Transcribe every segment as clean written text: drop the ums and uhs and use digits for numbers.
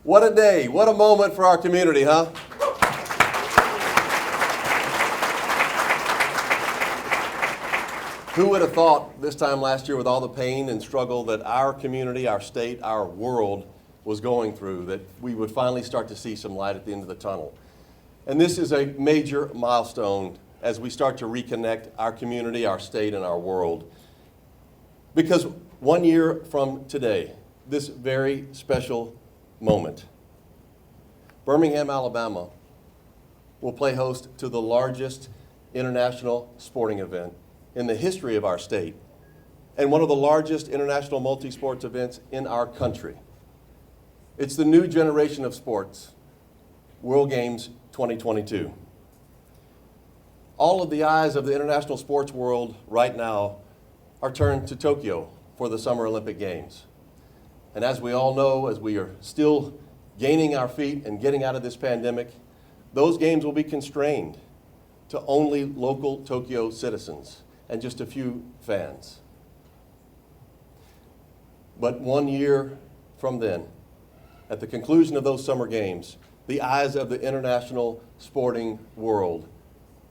What a day, what a moment for our community, huh? Who would have thought this time last year, with all the pain and struggle that our community, our state, our world was going through, that we would finally start to see some light at the end of the tunnel. And this is a major milestone as we start to reconnect our community, our state, and our world. Because 1 year from today, this very special moment, Birmingham, Alabama will play host to the largest international sporting event in the history of our state and one of the largest international multi-sports events in our country. It's the new generation of sports, World Games 2022. All of the eyes of the international sports world right now are turned to Tokyo for the Summer Olympic Games. And as we all know, as we are still gaining our feet and getting out of this pandemic, those games will be constrained to only local Tokyo citizens and just a few fans. But 1 year from then, at the conclusion of those summer games, the eyes of the international sporting world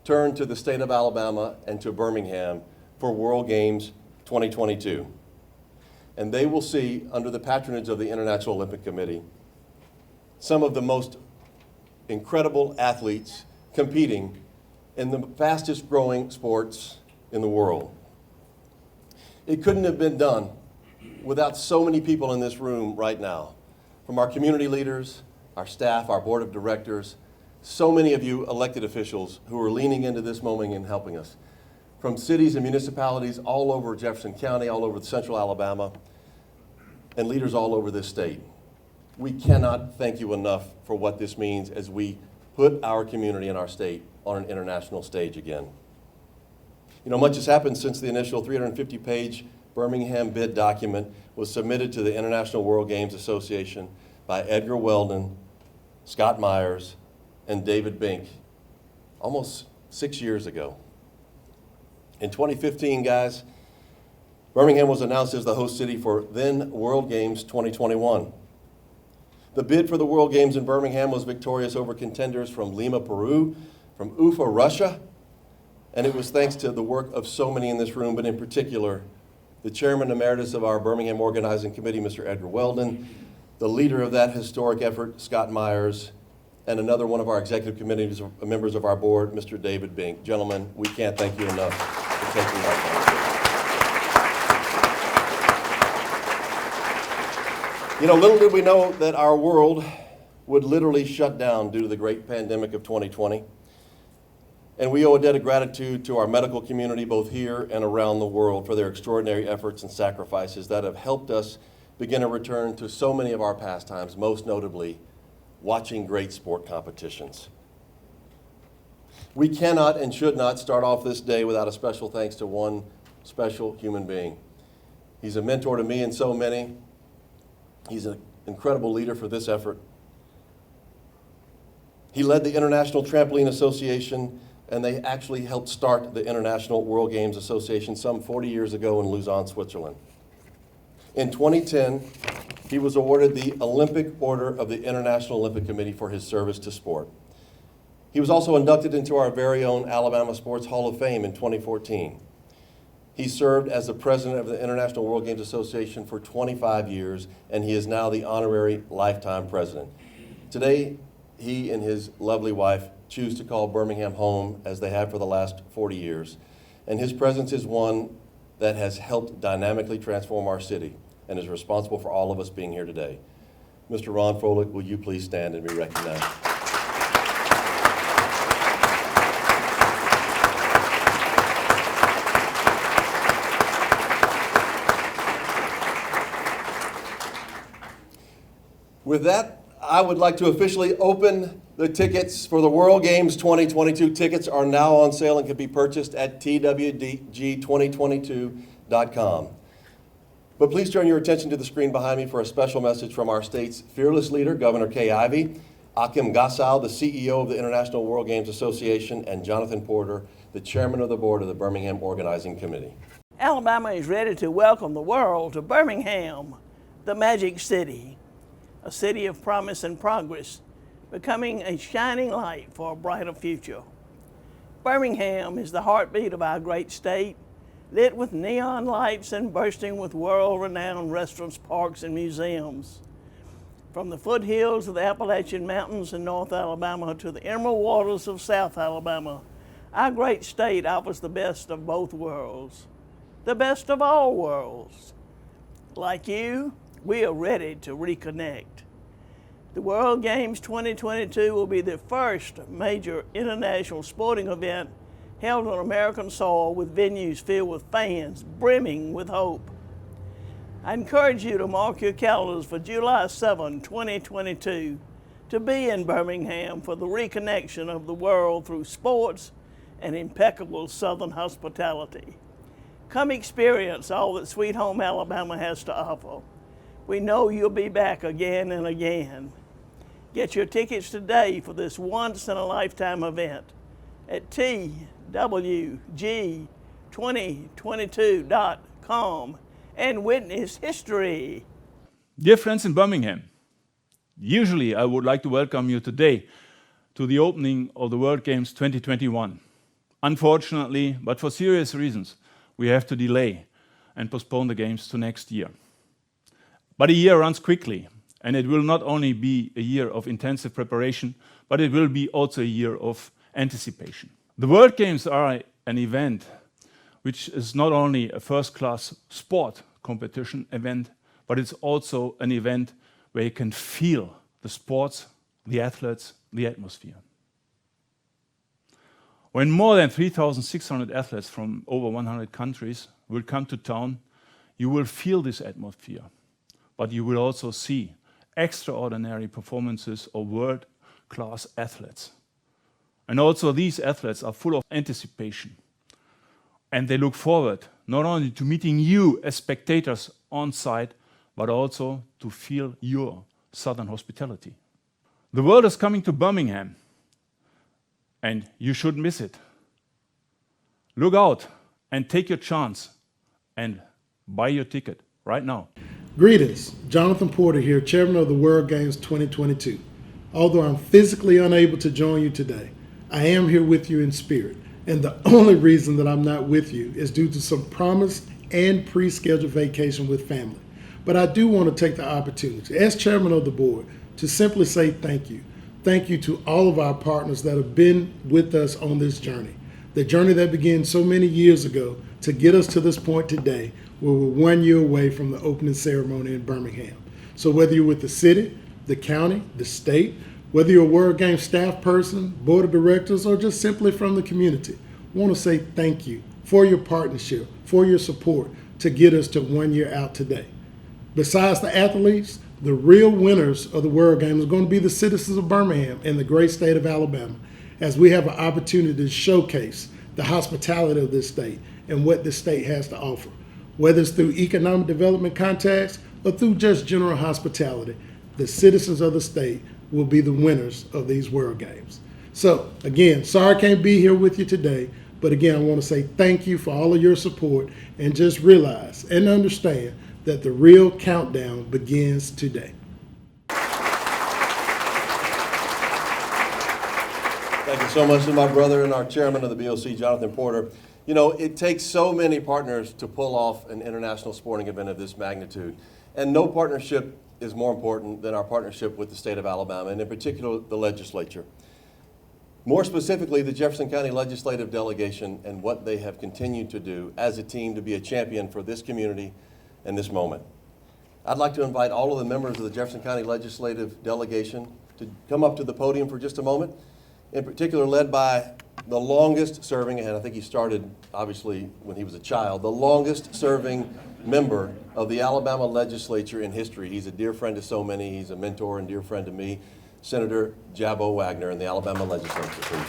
turn to the state of Alabama and to Birmingham for World Games 2022. And they will see, under the patronage of the International Olympic Committee, some of the most incredible athletes competing in the fastest growing sports in the world. It couldn't have been done without so many people in this room right now, from our community leaders, our staff, our board of directors, so many of you elected officials who are leaning into this moment and helping us, from cities and municipalities all over Jefferson County, all over central Alabama, and leaders all over this state. We cannot thank you enough for what this means as we put our community and our state on an international stage again. You know, much has happened since the initial 350-page Birmingham bid document was submitted to the International World Games Association by Edgar Weldon, Scott Myers, and David Bink almost 6 years ago. In 2015, guys, Birmingham was announced as the host city for then World Games 2021. The bid for the World Games in Birmingham was victorious over contenders from Lima, Peru, from Ufa, Russia, and it was thanks to the work of so many in this room, but in particular, the chairman emeritus of our Birmingham Organizing Committee, Mr. Edgar Weldon, the leader of that historic effort, Scott Myers, and another one of our executive committee members of our board, Mr. David Bink. Gentlemen, we can't thank you enough for taking our time. You know, little did we know that our world would literally shut down due to the great pandemic of 2020. And we owe a debt of gratitude to our medical community, both here and around the world, for their extraordinary efforts and sacrifices that have helped us begin a return to so many of our pastimes, most notably watching great sport competitions. We cannot and should not start off this day without a special thanks to one special human being. He's a mentor to me and so many. He's an incredible leader for this effort. He led the International Trampoline Association, and they actually helped start the International World Games Association some 40 years ago in Lausanne, Switzerland. In 2010, he was awarded the Olympic Order of the International Olympic Committee for his service to sport. He was also inducted into our very own Alabama Sports Hall of Fame in 2014. He served as the president of the International World Games Association for 25 years, and he is now the honorary lifetime president. Today, he and his lovely wife choose to call Birmingham home, as they have for the last 40 years. And his presence is one that has helped dynamically transform our city and is responsible for all of us being here today. Mr. Ron Froelich, will you please stand and be recognized? With that, I would like to officially open the tickets for the World Games 2022. Tickets are now on sale and can be purchased at twdg2022.com. But please turn your attention to the screen behind me for a special message from our state's fearless leader, Governor Kay Ivey, Akim Gassal, the CEO of the International World Games Association, and Jonathan Porter, the chairman of the board of the Birmingham Organizing Committee. Alabama is ready to welcome the world to Birmingham, the Magic City. a city of promise and progress, becoming a shining light for a brighter future. Birmingham is the heartbeat of our great state, lit with neon lights and bursting with world-renowned restaurants, parks, and museums. From the foothills of the Appalachian Mountains in North Alabama to the emerald waters of South Alabama, our great state offers the best of both worlds, the best of all worlds. Like you, we are ready to reconnect. The World Games 2022 will be the first major international sporting event held on American soil with venues filled with fans brimming with hope. I encourage you to mark your calendars for July 7, 2022 to be in Birmingham for the reconnection of the world through sports and impeccable Southern hospitality. Come experience all that Sweet Home Alabama has to offer. We know you'll be back again and again. Get your tickets today for this once-in-a-lifetime event at twg2022.com and witness history. Dear friends in Birmingham, usually I would like to welcome you today to the opening of the World Games 2021. Unfortunately, but for serious reasons, we have to delay and postpone the Games to next year. But a year runs quickly, and it will not only be a year of intensive preparation, but it will be also a year of anticipation. The World Games are an event which is not only a first-class sport competition event, but it's also an event where you can feel the sports, the athletes, the atmosphere. When more than 3,600 athletes from over 100 countries will come to town, you will feel this atmosphere, but you will also see extraordinary performances of world-class athletes. And also these athletes are full of anticipation. And they look forward not only to meeting you as spectators on site, but also to feel your Southern hospitality. The world is coming to Birmingham, and you shouldn't miss it. Look out and take your chance and buy your ticket right now. Greetings, Jonathan Porter here, Chairman of the World Games 2022. Although I'm physically unable to join you today, I am here with you in spirit. And the only reason that I'm not with you is due to some promised and pre-scheduled vacation with family. But I do want to take the opportunity, as chairman of the board, to simply say thank you. Thank you to all of our partners that have been with us on this journey. The journey that began so many years ago to get us to this point today, where we're 1 year away from the opening ceremony in Birmingham. So whether you're with the city, the county, the state, whether you're a World Games staff person, board of directors, or just simply from the community, I want to say thank you for your partnership, for your support to get us to 1 year out today. Besides the athletes, the real winners of the World Games are going to be the citizens of Birmingham and the great state of Alabama, as we have an opportunity to showcase the hospitality of this state and what this state has to offer. Whether it's through economic development contacts or through just general hospitality, the citizens of the state will be the winners of these World Games. So again, sorry I can't be here with you today, but again, I want to say thank you for all of your support, and just realize and understand that the real countdown begins today. Thank you so much to my brother and our chairman of the BOC, Jonathan Porter. You know, it takes so many partners to pull off an international sporting event of this magnitude. And no partnership is more important than our partnership with the state of Alabama, and in particular, the legislature. More specifically, the Jefferson County Legislative Delegation and what they have continued to do as a team to be a champion for this community and this moment. I'd like to invite all of the members of the Jefferson County Legislative Delegation to come up to the podium for just a moment, in particular led by the longest serving, and I think he started obviously when he was a child, the longest serving member of the Alabama legislature in history. He's a dear friend to so many. He's a mentor and dear friend to me, Senator Jabbo Wagner in the Alabama legislature, please.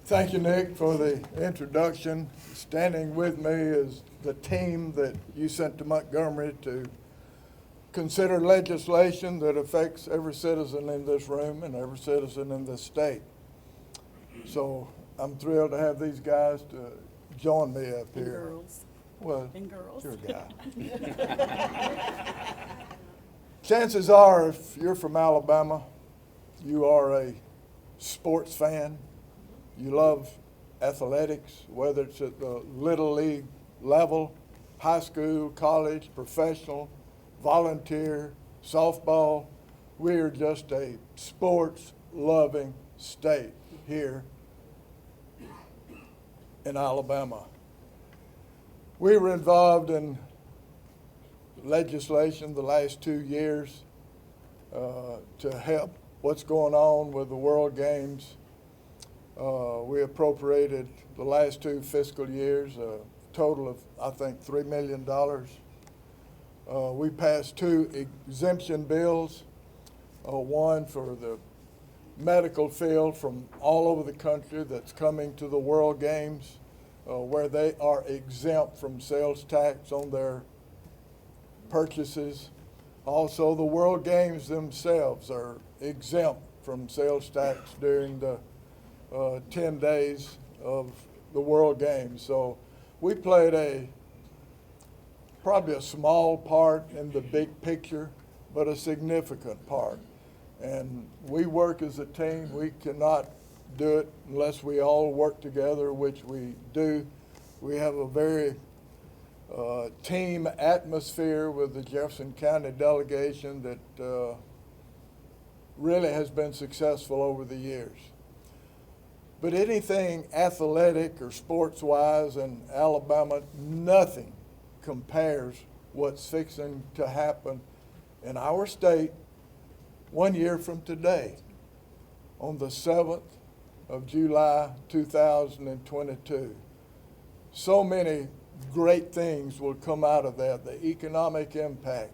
Thank you, Nick, for the introduction. Standing with me is the team that you sent to Montgomery to consider legislation that affects every citizen in this room and every citizen in this state. So I'm thrilled to have these guys to join me up And here. girls. Well, And girls. you're a guy. Chances are, if you're from Alabama, you are a sports fan. You love athletics, whether it's at the Little League level, high school, college, professional, volunteer, softball. We are just a sports-loving state here in Alabama. We were involved in legislation the last 2 years to help what's going on with the World Games. We appropriated the last 2 fiscal years a total of, I think, $3 million. We passed 2 exemption bills, one for the medical field from all over the country that's coming to the World Games, where they are exempt from sales tax on their purchases. Also, the World Games themselves are exempt from sales tax during the 10 days of the World Games. So we played probably a small part in the big picture, but a significant part. And we work as a team. We cannot do it unless we all work together, which we do. We have a very team atmosphere with the Jefferson County delegation that really has been successful over the years. But anything athletic or sports-wise in Alabama, nothing compares what's fixing to happen in our state 1 year from today, on the 7th of July, 2022. So many great things will come out of that, the economic impact.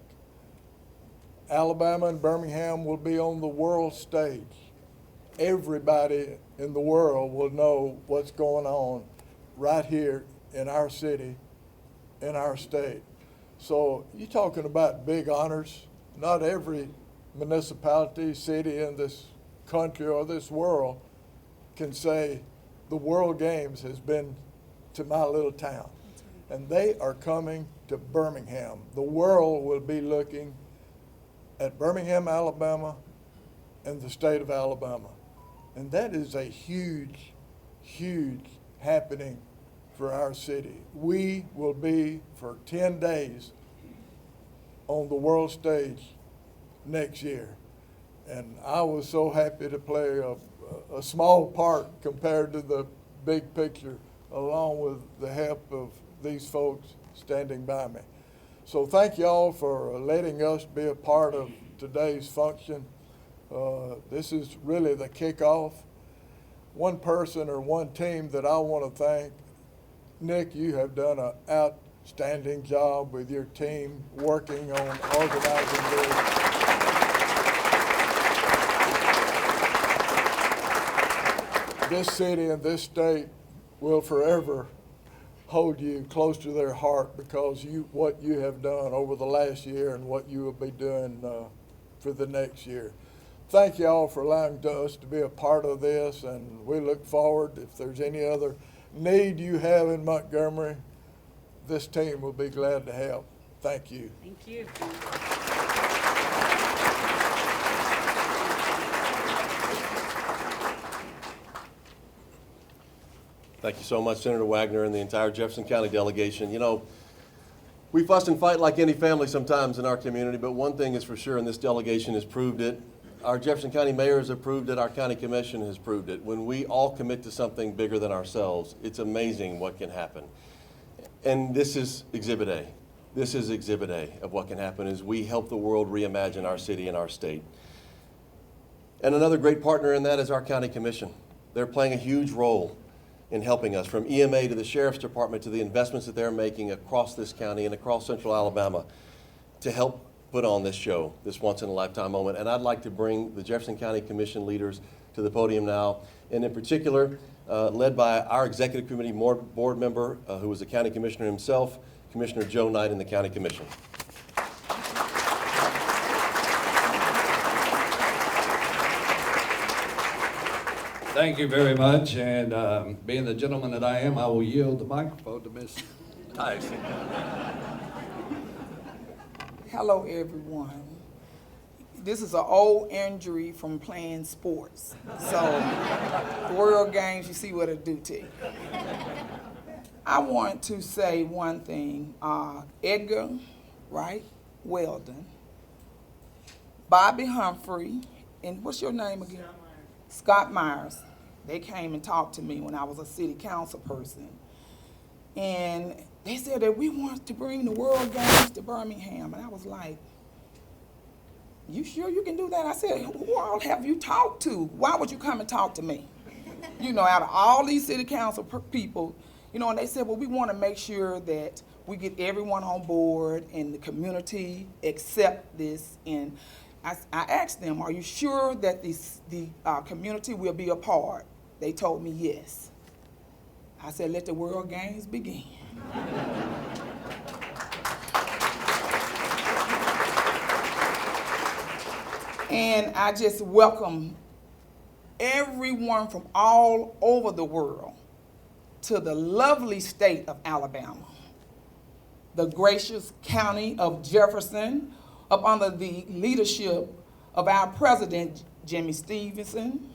Alabama and Birmingham will be on the world stage. Everybody in the world will know what's going on right here in our city, in our state. So you're talking about big honors. Not every municipality, city in this country or this world can say the World Games has been to my little town. And they are coming to Birmingham. The world will be looking at Birmingham, Alabama, and the state of Alabama. And that is a huge, huge happening for our city. We will be for 10 days on the world stage next year. And I was so happy to play a small part compared to the big picture, along with the help of these folks standing by me. So thank you all for letting us be a part of today's function. This is really the kickoff. One person or one team that I want to thank. Nick, you have done an outstanding job with your team working on organizing this. This city and this state will forever hold you close to their heart because what you have done over the last year and what you will be doing for the next year. Thank you all for allowing us to be a part of this, and we look forward. If there's any other need you have in Montgomery, this team will be glad to help. Thank you. Thank you. Thank you so much, Senator Wagner and the entire Jefferson County delegation. You know, we fuss and fight like any family sometimes in our community, but one thing is for sure, and this delegation has proved it. Our Jefferson County mayors have proved it. Our county commission has proved it. When we all commit to something bigger than ourselves, it's amazing what can happen. And this is Exhibit A. This is Exhibit A of what can happen as we help the world reimagine our city and our state. And another great partner in that is our county commission. They're playing a huge role in helping us, from EMA to the Sheriff's Department to the investments that they're making across this county and across Central Alabama to help put on this show, this once-in-a-lifetime moment. And I'd like to bring the Jefferson County Commission leaders to the podium now, and in particular, led by our Executive Committee board member, who was a county commissioner himself, Commissioner Joe Knight in the County Commission. Thank you very much, and being the gentleman that I am, I will yield the microphone to Ms. Tyson. Hello, everyone. This is an old injury from playing sports. So, the World Games, you see what it do to you. I want to say one thing. Edgar Wright Weldon, Bobby Humphrey, and what's your name again? Scott Myers. They came and talked to me when I was a city council person. And they said that we want to bring the World Games to Birmingham. And I was like, you sure you can do that? I said, who all have you talked to? Why would you come and talk to me? You know, out of all these city council people, you know, and they said, well, we want to make sure that we get everyone on board and the community accept this. And I asked them, are you sure that the community will be a part? They told me yes. I said, let the World Games begin. And I just welcome everyone from all over the world to the lovely state of Alabama, the gracious county of Jefferson, up under the leadership of our president, Jimmy Stevenson,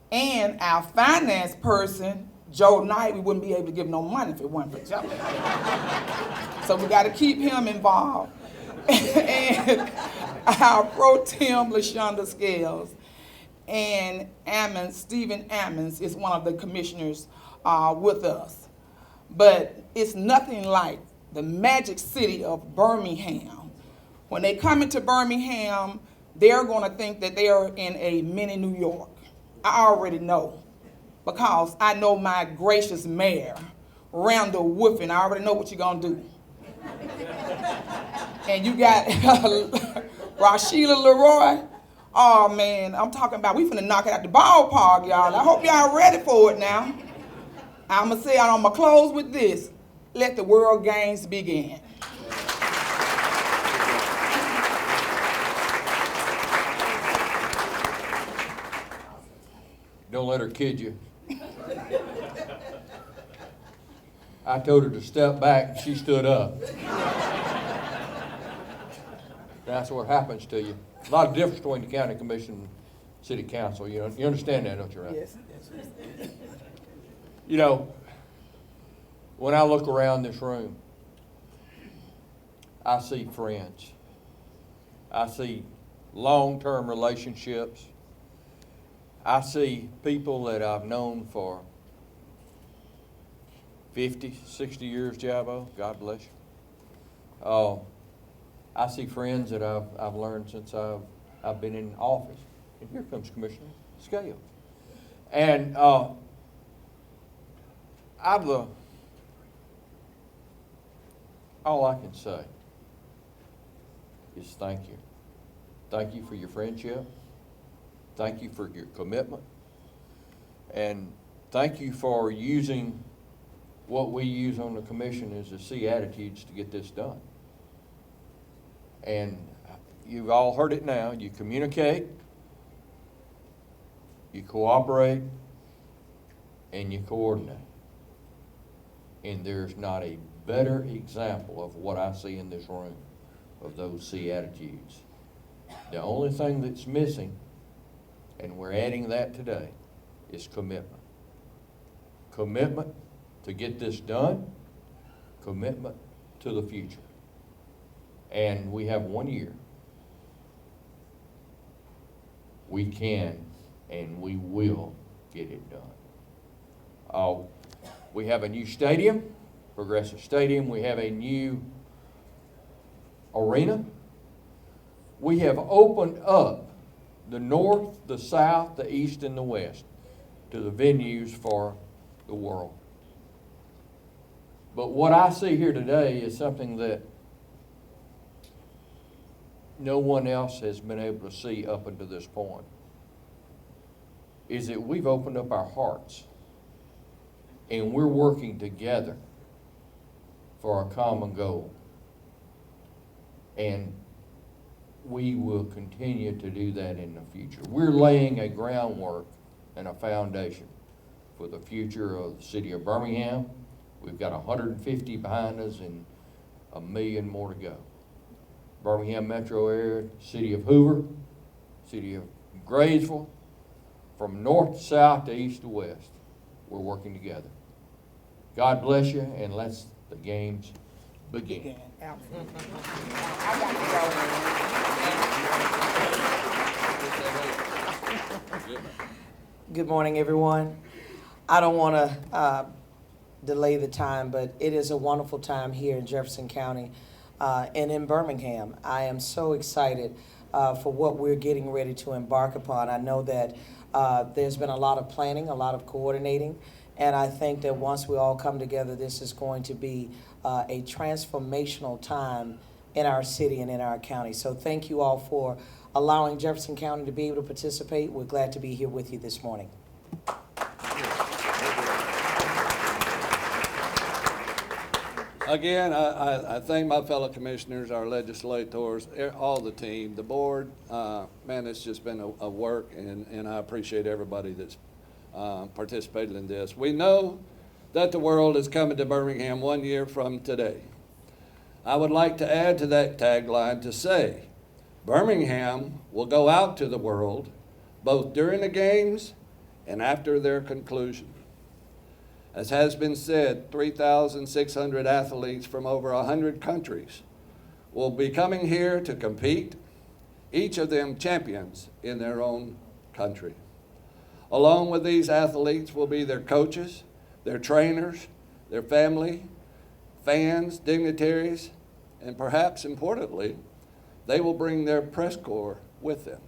and our finance person, Joe Knight. We wouldn't be able to give no money if it weren't for Joe. So we got to keep him involved. And our pro tem, LaShonda Scales, and Stephen Ammons is one of the commissioners with us. But it's nothing like the magic city of Birmingham. When they come into Birmingham, they're going to think that they are in a mini New York. I already know, because I know my gracious mayor, Randall Woodfin. I already know what you're going to do. And you got Rashida Leroy. Oh, man, I'm talking about we finna knock it out the ballpark, y'all. I hope y'all ready for it now. I'm going to say, I'm going to close with this. Let the World Games begin. Don't let her kid you. I told her to step back, she stood up. That's what happens to you. A lot of difference between the county commission and city council. You know, you understand that, don't you, right? Yes. You know, when I look around this room, I see friends. I see long-term relationships. I see people that I've known for 50, 60 years, Jabo. God bless you. I see friends that I've learned since I've been in office. And here comes Commissioner Scales. And all I can say is thank you. Thank you for your friendship. Thank you for your commitment. And thank you for using what we use on the commission as the C attitudes to get this done. And you've all heard it now. You communicate, you cooperate, and you coordinate. And there's not a better example of what I see in this room of those C attitudes. The only thing that's missing, and we're adding that today, is commitment. Commitment to get this done, commitment to the future. And we have 1 year. We can and we will get it done. We have a new stadium, Progressive Stadium. We have a new arena. We have opened up the north, the south, the east, and the west to the venues for the world. But what I see here today is something that no one else has been able to see up until this point, is that we've opened up our hearts and we're working together for a common goal. And we will continue to do that in the future. We're laying a groundwork and a foundation for the future of the city of Birmingham. We've got 150 behind us and 1 million more to go. Birmingham metro area, city of Hoover, city of Graysville, from north to south to east to west, we're working together. God bless you, and let's the games begin. Good morning, everyone. I don't want to delay the time, but it is a wonderful time here in Jefferson County and in Birmingham. I am so excited for what we're getting ready to embark upon. I know that there's been a lot of planning, a lot of coordinating, and I think that once we all come together, this is going to be a transformational time in our city and in our county. So thank you all for allowing Jefferson County to be able to participate. We're glad to be here with you this morning. Again, I thank my fellow commissioners, our legislators, all the team, the board. Man, it's just been a work, and I appreciate everybody that's participated in this. We know that the world is coming to Birmingham 1 year from today. I would like to add to that tagline to say, Birmingham will go out to the world both during the games and after their conclusion. As has been said, 3,600 athletes from over 100 countries will be coming here to compete, each of them champions in their own country. Along with these athletes will be their coaches, their trainers, their family, fans, dignitaries, and perhaps importantly, they will bring their press corps with them.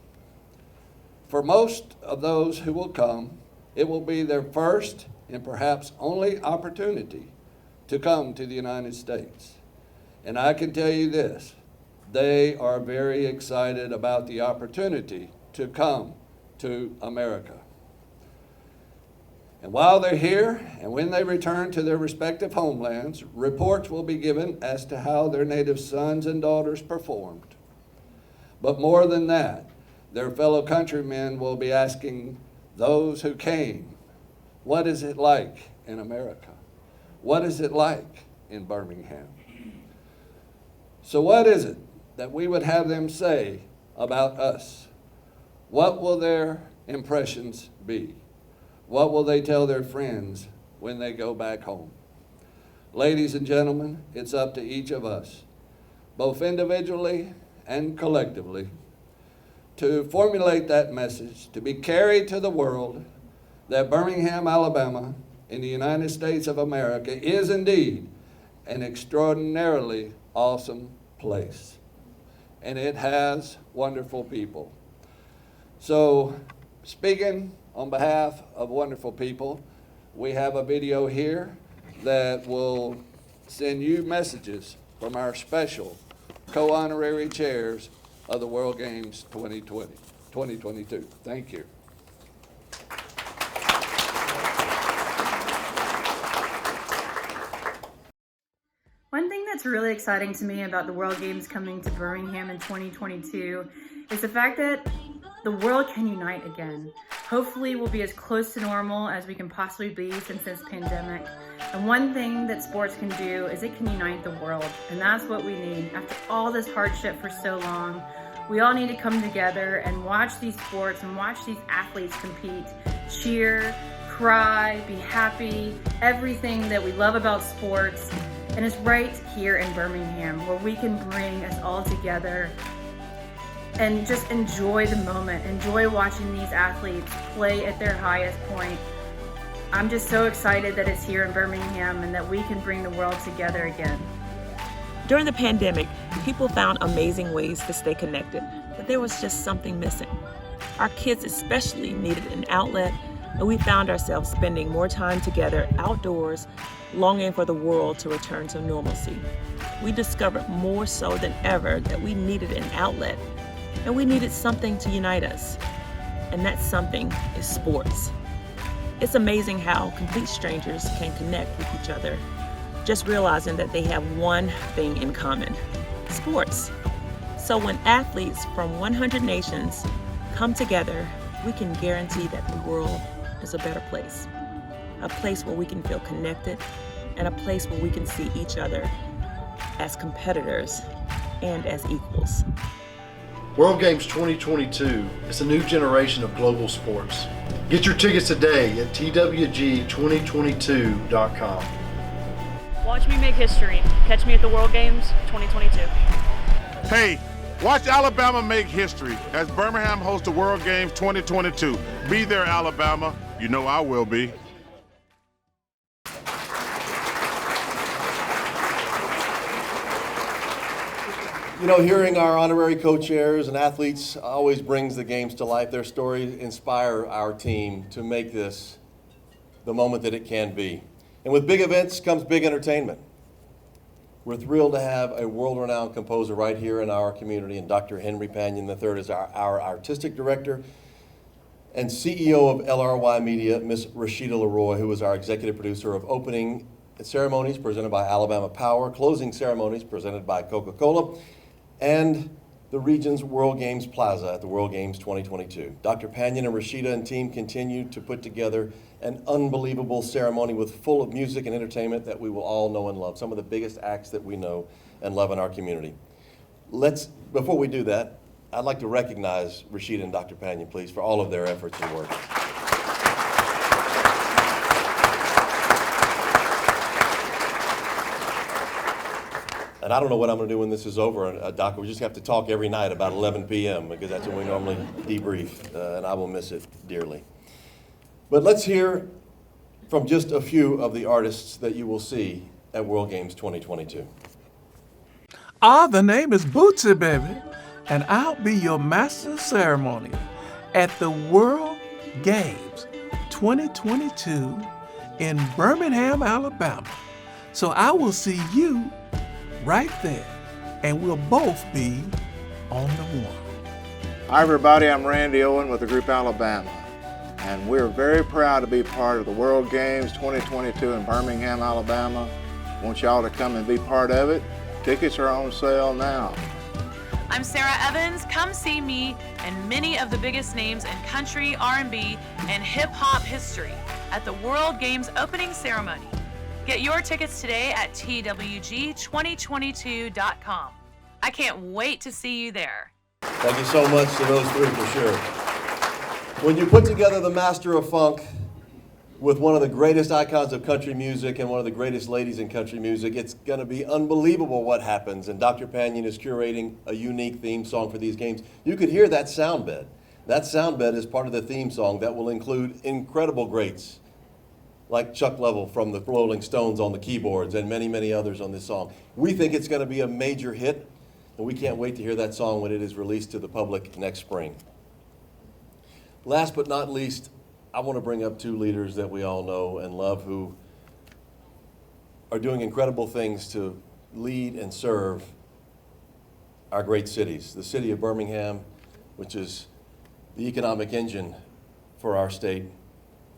For most of those who will come, it will be their first and perhaps only opportunity to come to the United States. And I can tell you this, they are very excited about the opportunity to come to America. And while they're here, and when they return to their respective homelands, reports will be given as to how their native sons and daughters performed. But more than that, their fellow countrymen will be asking those who came, what is it like in America? What is it like in Birmingham? So what is it that we would have them say about us? What will their impressions be? What will they tell their friends when they go back home? Ladies and gentlemen, it's up to each of us, both individually and collectively, to formulate that message, to be carried to the world that Birmingham, Alabama, in the United States of America is indeed an extraordinarily awesome place. And it has wonderful people. So, speaking on behalf of wonderful people, we have a video here that will send you messages from our special co-honorary chairs of the World Games 2022. Thank you. One thing that's really exciting to me about the World Games coming to Birmingham in 2022 is the fact that the world can unite again. Hopefully we'll be as close to normal as we can possibly be since this pandemic. And one thing that sports can do is it can unite the world, and that's what we need. After all this hardship for so long, we all need to come together and watch these sports and watch these athletes compete, cheer, cry, be happy, everything that we love about sports. And it's right here in Birmingham where we can bring us all together and just enjoy the moment, enjoy watching these athletes play at their highest point. I'm just so excited that it's here in Birmingham and that we can bring the world together again. During the pandemic, people found amazing ways to stay connected, but there was just something missing. Our kids especially needed an outlet, and we found ourselves spending more time together outdoors, longing for the world to return to normalcy. We discovered more so than ever that we needed an outlet, and we needed something to unite us. And that something is sports. It's amazing how complete strangers can connect with each other, just realizing that they have one thing in common: sports. So when athletes from 100 nations come together, we can guarantee that the world is a better place. A place where we can feel connected and a place where we can see each other as competitors and as equals. World Games 2022 is a new generation of global sports. Get your tickets today at twg2022.com. Watch me make history. Catch me at the World Games 2022. Hey, watch Alabama make history as Birmingham hosts the World Games 2022. Be there, Alabama. You know I will be. You know, hearing our honorary co-chairs and athletes always brings the games to life. Their stories inspire our team to make this the moment that it can be. And with big events comes big entertainment. We're thrilled to have a world-renowned composer right here in our community, and Dr. Henry Panion III is our artistic director, and CEO of LRY Media, Miss Rashida Leroy, who is our executive producer of opening ceremonies presented by Alabama Power, closing ceremonies presented by Coca-Cola, and the region's World Games Plaza at the World Games 2022. Dr. Panion and Rashida and team continue to put together an unbelievable ceremony full of music and entertainment that we will all know and love, some of the biggest acts that we know and love in our community. Before we do that, I'd like to recognize Rashida and Dr. Panion, please, for all of their efforts and work. And I don't know what I'm going to do when this is over, Doc. We just have to talk every night about 11 p.m. because that's when we normally debrief, and I will miss it dearly. But let's hear from just a few of the artists that you will see at World Games 2022. The name is Bootsy, baby, and I'll be your master of ceremony at the World Games 2022 in Birmingham, Alabama. So I will see you right there, and we'll both be on the one. Hi everybody, I'm Randy Owen with the group Alabama, and we're very proud to be part of the World Games 2022 in Birmingham, Alabama. Want y'all to come and be part of it. Tickets are on sale now. I'm Sarah Evans. Come see me and many of the biggest names in country, R&B, and hip-hop history at the World Games opening ceremony. Get your tickets today at twg2022.com. I can't wait to see you there. Thank you so much to those three for sure. When you put together the Master of Funk with one of the greatest icons of country music and one of the greatest ladies in country music, it's going to be unbelievable what happens. And Dr. Panion is curating a unique theme song for these games. You could hear that sound bed. That sound bed is part of the theme song that will include incredible greats like Chuck Leavell from the Rolling Stones on the keyboards and many, many others on this song. We think it's going to be a major hit, and we can't wait to hear that song when it is released to the public next spring. Last but not least, I want to bring up two leaders that we all know and love who are doing incredible things to lead and serve our great cities. The city of Birmingham, which is the economic engine for our state,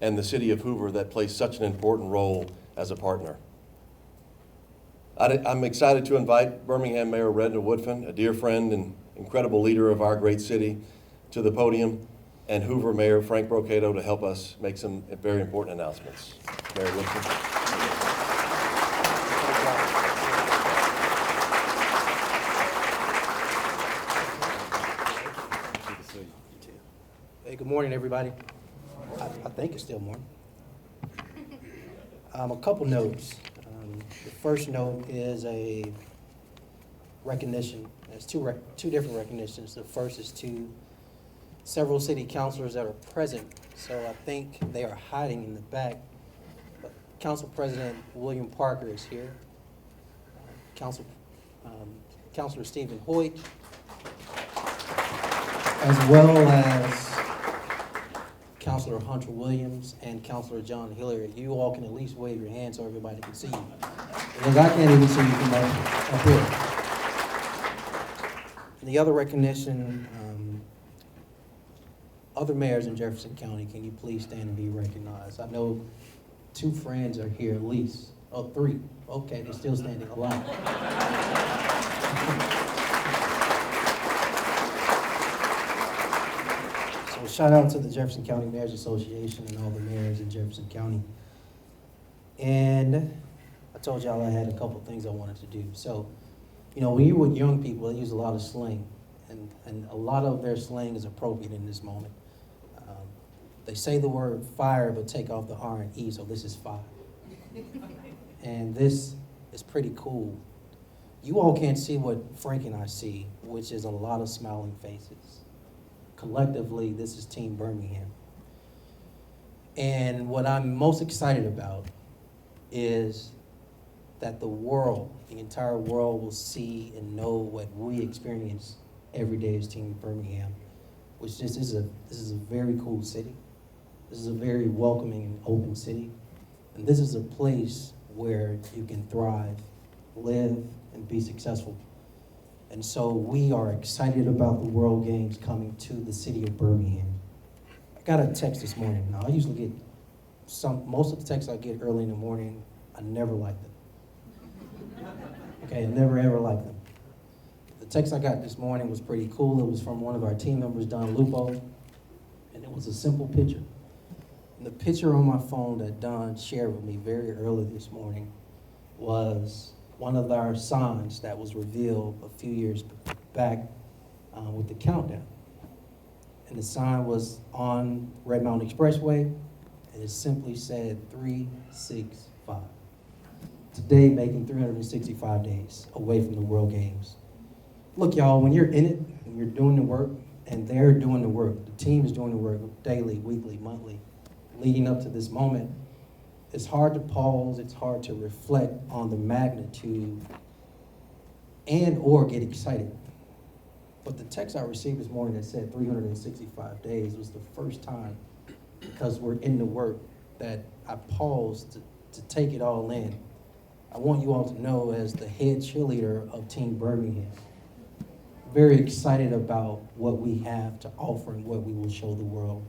and the city of Hoover that plays such an important role as a partner. I'm excited to invite Birmingham Mayor Redna Woodfin, a dear friend and incredible leader of our great city, to the podium, and Hoover Mayor Frank Brocato to help us make some very important announcements. Mayor Woodfin. Hey, good morning, everybody. I think it's still morning. A couple notes. The first note is a recognition. There's two different recognitions. The first is to several city councilors that are present. So I think they are hiding in the back. But Council President William Parker is here. Councilor Stephen Hoyt, as well as Councilor Hunter Williams and Councilor John Hilliard. You all can at least wave your hands so everybody can see you. Because I can't even see you from up here. And the other recognition, other mayors in Jefferson County, can you please stand and be recognized? I know 2 friends are here at least. Oh, 3. Okay, they're still standing a lot. So Well, shout out to the Jefferson County Mayors Association and all the mayors in Jefferson County. And I told y'all I had a couple things I wanted to do. So, you know, when you're with young people, they use a lot of slang, and a lot of their slang is appropriate in this moment. They say the word fire, but take off the R and E, so this is fire. And this is pretty cool. You all can't see what Frank and I see, which is a lot of smiling faces. Collectively, this is Team Birmingham. And what I'm most excited about is that the world, the entire world, will see and know what we experience every day as Team Birmingham, which this is a very cool city. This is a very welcoming and open city. And this is a place where you can thrive, live, and be successful. And so we are excited about the World Games coming to the city of Birmingham. I got a text this morning. Now, I usually get most of the texts I get early in the morning, I never like them. Okay, I never ever like them. The text I got this morning was pretty cool. It was from one of our team members, Don Lupo, and it was a simple picture. And the picture on my phone that Don shared with me very early this morning was one of our signs that was revealed a few years back with the countdown. And the sign was on Red Mountain Expressway, and it simply said 365. Today, making 365 days away from the World Games. Look, y'all, when you're in it, and you're doing the work, and they're doing the work, the team is doing the work daily, weekly, monthly, leading up to this moment, it's hard to pause, it's hard to reflect on the magnitude and or get excited. But the text I received this morning that said 365 days was the first time, because we're in the work, that I paused to take it all in. I want you all to know, as the head cheerleader of Team Birmingham, very excited about what we have to offer and what we will show the world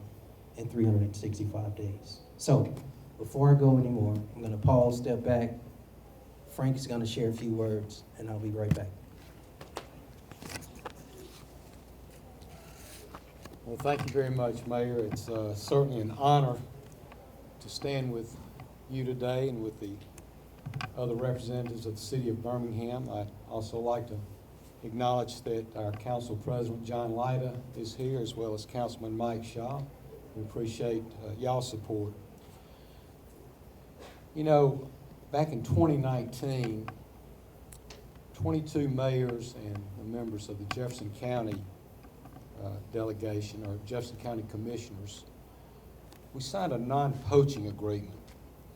in 365 days. So, before I go anymore, I'm gonna pause, step back. Frank is gonna share a few words, and I'll be right back. Well, thank you very much, Mayor. It's certainly an honor to stand with you today and with the other representatives of the city of Birmingham. I'd also like to acknowledge that our council president, John Lyda, is here, as well as Councilman Mike Shaw. We appreciate y'all's support. You know, back in 2019, 22 mayors and the members of the Jefferson County delegation, or Jefferson County commissioners, we signed a non-poaching agreement.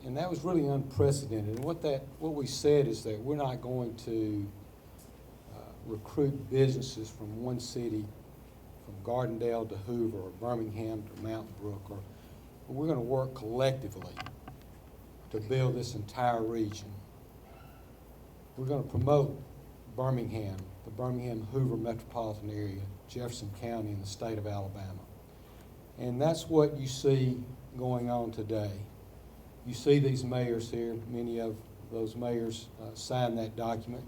And that was really unprecedented. And what we said is that we're not going to recruit businesses from one city, from Gardendale to Hoover or Birmingham to Mountain Brook, but we're going to work collectively to build this entire region. We're going to promote Birmingham, the Birmingham-Hoover metropolitan area, Jefferson County, and the state of Alabama. And that's what you see going on today. You see these mayors here. Many of those mayors signed that document,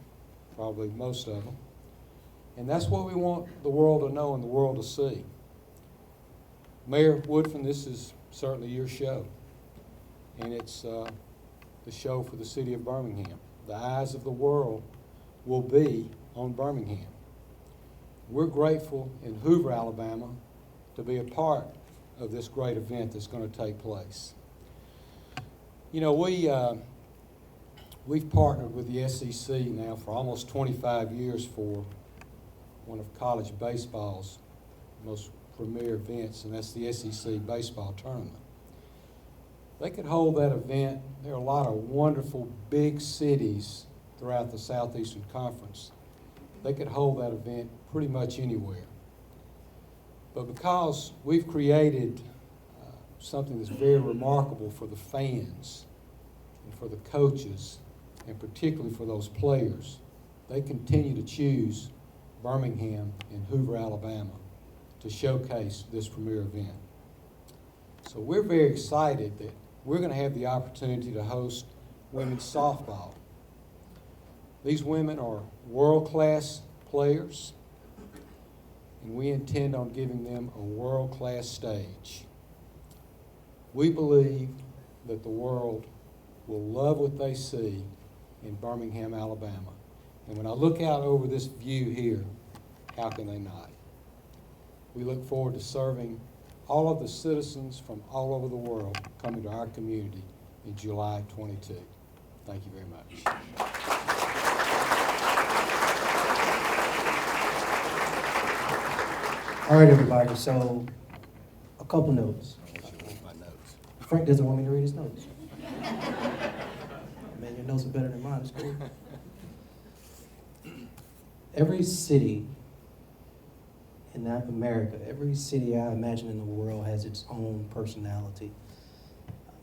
probably most of them. And that's what we want the world to know and the world to see. Mayor Woodfin, this is certainly your show. And it's the show for the city of Birmingham. The eyes of the world will be on Birmingham. We're grateful in Hoover, Alabama, to be a part of this great event that's going to take place. You know, we've partnered with the SEC now for almost 25 years for one of college baseball's most premier events, and that's the SEC baseball tournament. They could hold that event. There are a lot of wonderful big cities throughout the Southeastern Conference. They could hold that event pretty much anywhere. But because we've created something that's very remarkable for the fans and for the coaches, and particularly for those players, they continue to choose Birmingham and Hoover, Alabama to showcase this premier event. So we're very excited that we're going to have the opportunity to host women's softball. These women are world-class players. and we intend on giving them a world-class stage. We believe that the world will love what they see in Birmingham, Alabama. And when I look out over this view here, how can they not? We look forward to serving all of the citizens from all over the world coming to our community in July 22. Thank you very much. All right, everybody, so a couple notes. Frank doesn't want me to read his notes. Man, your notes are better than mine, it's cool. Every city in America, every city I imagine in the world has its own personality,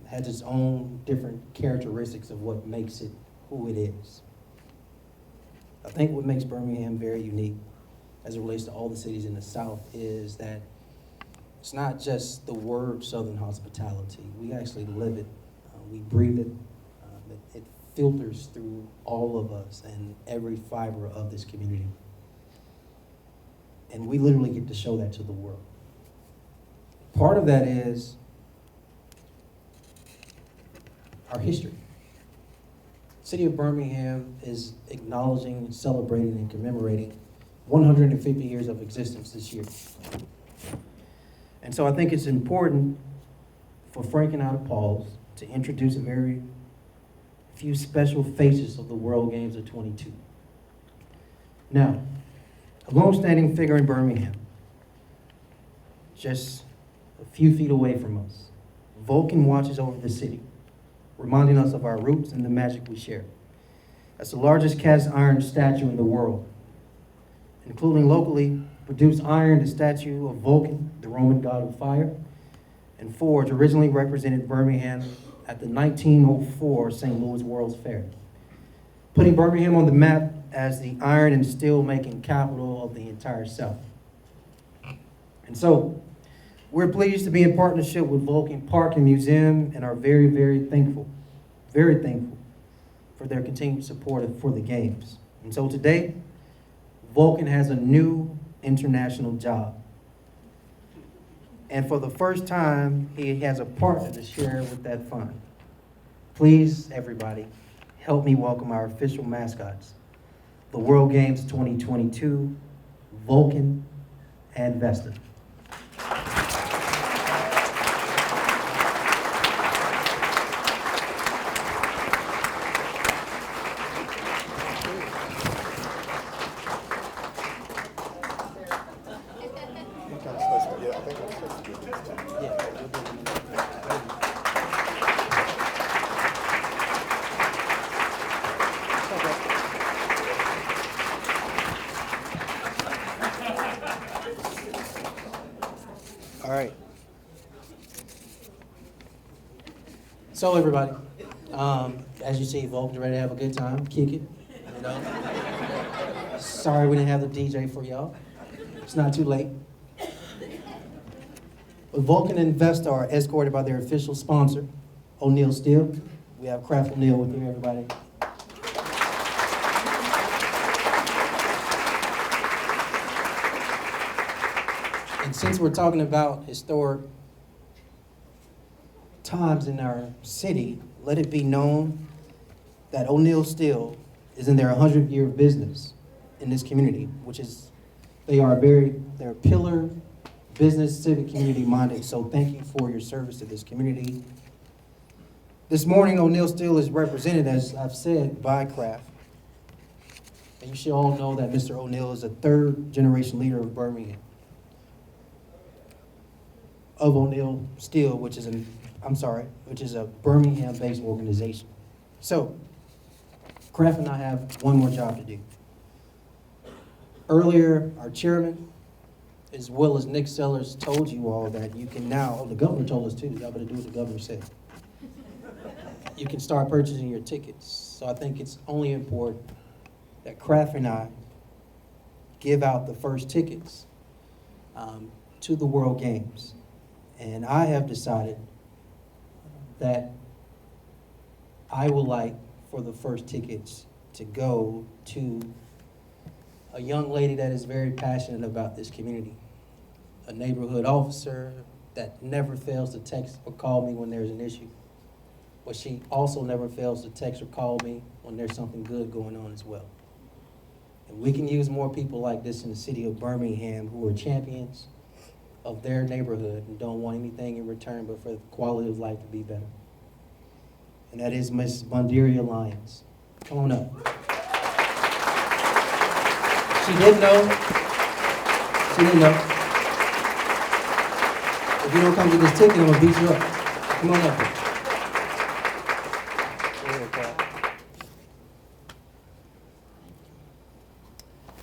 has its own different characteristics of what makes it who it is. I think what makes Birmingham very unique as it relates to all the cities in the South is that it's not just the word Southern hospitality. We actually live it. We breathe it. It filters through all of us and every fiber of this community. And we literally get to show that to the world. Part of that is our history. The city of Birmingham is acknowledging, celebrating, and commemorating 150 years of existence this year. And so I think it's important for Frank and I to pause to introduce a very few special faces of the World Games of 22. Now, a long-standing figure in Birmingham, just a few feet away from us, Vulcan watches over the city, reminding us of our roots and the magic we share. That's the largest cast iron statue in the world, including locally produced iron, the statue of Vulcan, the Roman god of fire, and forged originally represented Birmingham at the 1904 St. Louis World's Fair, putting Birmingham on the map as the iron and steel making capital of the entire South. And so, we're pleased to be in partnership with Vulcan Park and Museum and are very, very thankful for their continued support for the Games. And so today, Vulcan has a new international job. And for the first time, he has a partner to share with that fun. Please, everybody, help me welcome our official mascots, the World Games 2022, Vulcan and Vesta. All right. So everybody, as you see, Vulcan's ready to have a good time, kick it, you know. Sorry we didn't have the DJ for y'all. It's not too late. But Vulcan and Vesta are escorted by their official sponsor, O'Neill Steel. We have Kraft O'Neill with you, everybody. And since we're talking about historic times in our city, let it be known that O'Neill Steel is in their 100-year business in this community, which is, they're pillar business, civic, community minded. So thank you for your service to this community. This morning, O'Neill Steel is represented, as I've said, by Kraft. And you should all know that Mr. O'Neill is a third-generation leader of Birmingham, of O'Neill Steel, which is a Birmingham-based organization. So, Kraft and I have one more job to do. Earlier, our chairman, as well as Nick Sellers, told you all that you can now, the governor told us too, y'all better do what the governor said. You can start purchasing your tickets. So I think it's only important that Kraft and I give out the first tickets to the World Games. And I have decided that I would like for the first tickets to go to a young lady that is very passionate about this community, a neighborhood officer that never fails to text or call me when there's an issue. But she also never fails to text or call me when there's something good going on as well. And we can use more people like this in the city of Birmingham who are champions of their neighborhood and don't want anything in return but for the quality of life to be better. And that is Ms. Bondiria Lyons. Come on up. She didn't know. She didn't know. If you don't come get this ticket, I'm gonna beat you up. Come on up.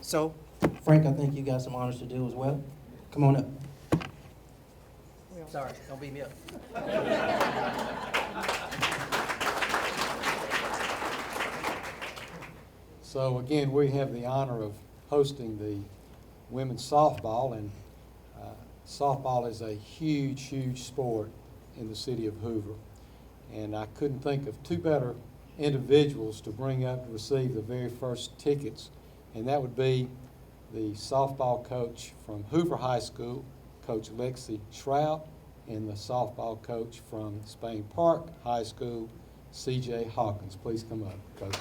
So, Frank, I think you got some honors to do as well. Come on up. Sorry, don't beat me up. So again, we have the honor of hosting the women's softball, and softball is a huge, huge sport in the city of Hoover. And I couldn't think of two better individuals to bring up to receive the very first tickets, and that would be the softball coach from Hoover High School, Coach Lexi Trout, and the softball coach from Spain Park High School, C.J. Hawkins. Please come up, coaches.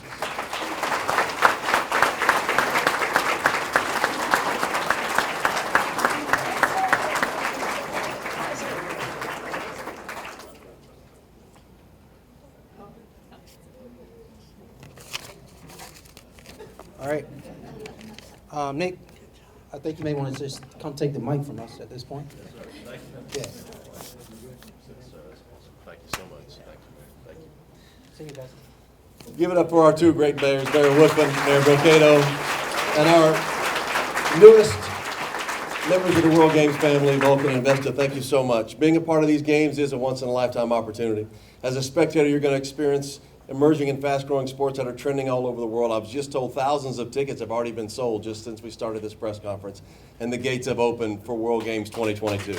All right. Nick, I think you may want to just come take the mic from us at this point. Yeah. Thank you so much. Thank you. See you guys. Give it up for our two great mayors, Mayor Woodfin, Mayor Brocado, and our newest members of the World Games family, Vulcan and Vesta. Thank you so much. Being a part of these games is a once-in-a-lifetime opportunity. As a spectator, you're going to experience emerging and fast-growing sports that are trending all over the world. I was just told thousands of tickets have already been sold just since we started this press conference, and the gates have opened for World Games 2022.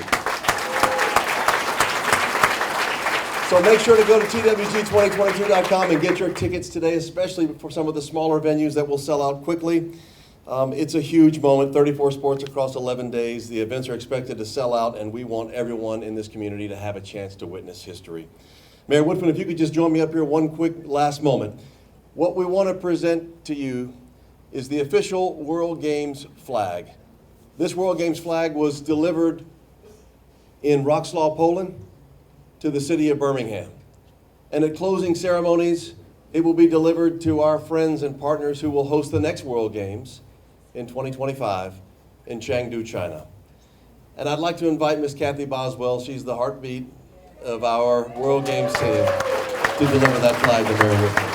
So make sure to go to twg2022.com and get your tickets today, especially for some of the smaller venues that will sell out quickly. It's a huge moment, 34 sports across 11 days. The events are expected to sell out, and we want everyone in this community to have a chance to witness history. Mayor Woodfin, if you could just join me up here one quick last moment. What we want to present to you is the official World Games flag. This World Games flag was delivered in Wrocław, Poland, to the city of Birmingham. And at closing ceremonies, it will be delivered to our friends and partners who will host the next World Games in 2025 in Chengdu, China. And I'd like to invite Ms. Kathy Boswell, she's the heartbeat of our World Games team, to deliver that flag to Mayor Woodfin.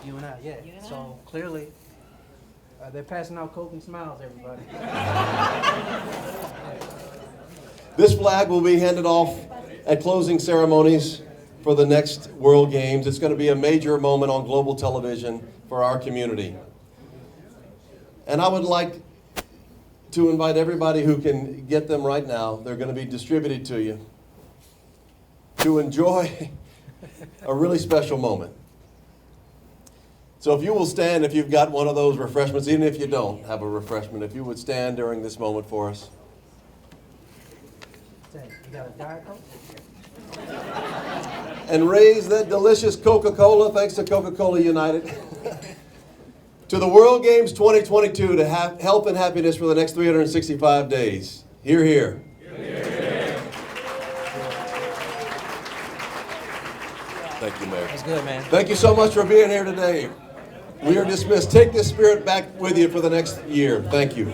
You and I, yeah. So clearly, they're passing out Coke and smiles, everybody. This flag will be handed off at closing ceremonies for the next World Games. It's going to be a major moment on global television for our community. And I would like to invite everybody who can get them right now. They're going to be distributed to you to enjoy a really special moment. So if you will stand, if you've got one of those refreshments, even if you don't have a refreshment, if you would stand during this moment for us. You got a Diet Coke? And raise that delicious Coca-Cola, thanks to Coca-Cola United, to the World Games 2022 to have health and happiness for the next 365 days. Hear, hear. Thank you, Mayor. That's good, man. Thank you so much for being here today. We are dismissed. Take this spirit back with you for the next year. Thank you.